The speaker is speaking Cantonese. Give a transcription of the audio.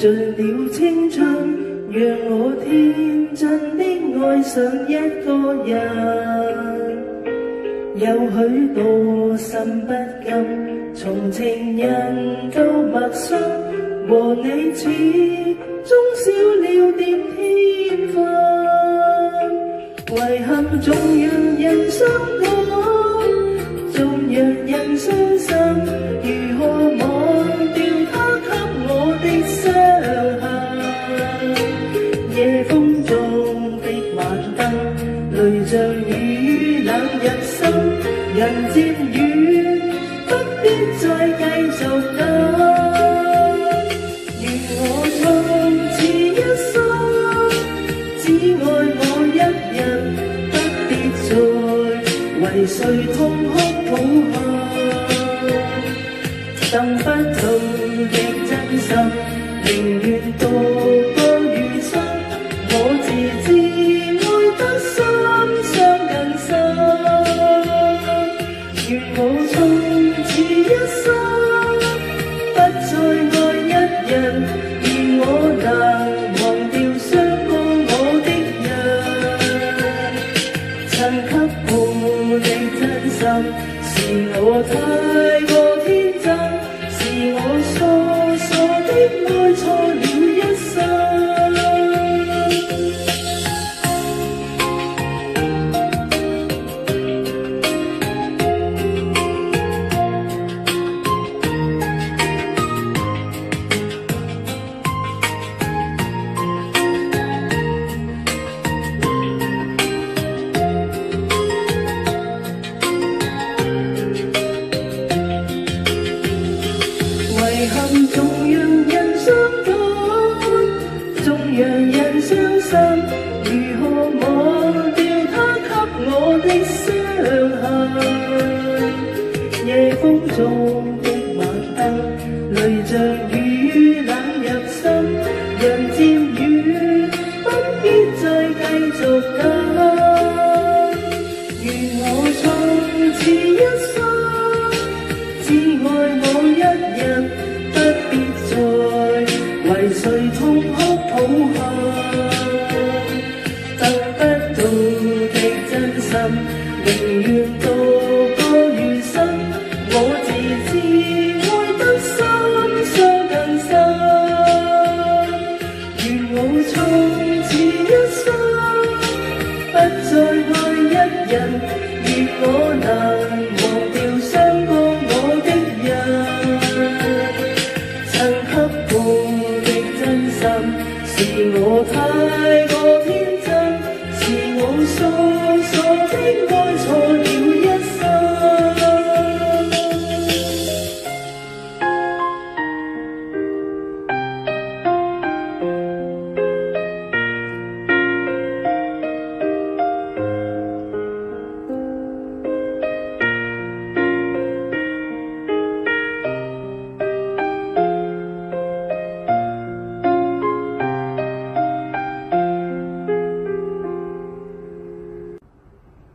盡了青春，讓我天真的愛上一個人。有許多心不甘，從情人到陌生，和你始終少了點天分。遺憾總讓人傷感，總讓人傷心，如何忘掉他給我的傷痕？夜風中的晚燈，淚像雨冷入心，人漸遠，不必再繼續等。願我從此一生只愛我一人，不必再為誰痛哭抱憾。等不到的真心，寧願度過餘生，我自愛得深傷更深。願我從此一生不再愛一人，願我能忘掉傷過我的人。曾給我的真心，是我太過天真，是我傻傻的愛錯了一生。遺憾總讓人傷感，總讓人傷心，如何忘掉他給我的傷痕？夜風中的晚燈，淚像雨冷入心，人漸遠，不必再繼續等。願我從此一生只愛我一人，不必再為誰痛哭抱憾。得不到的真心，寧願度過餘生，我自愛得深傷更深。願我從此一生不再愛一人，願我能忘掉傷過我的人。曾給我的真心，是我太過天真，是我傻傻的愛。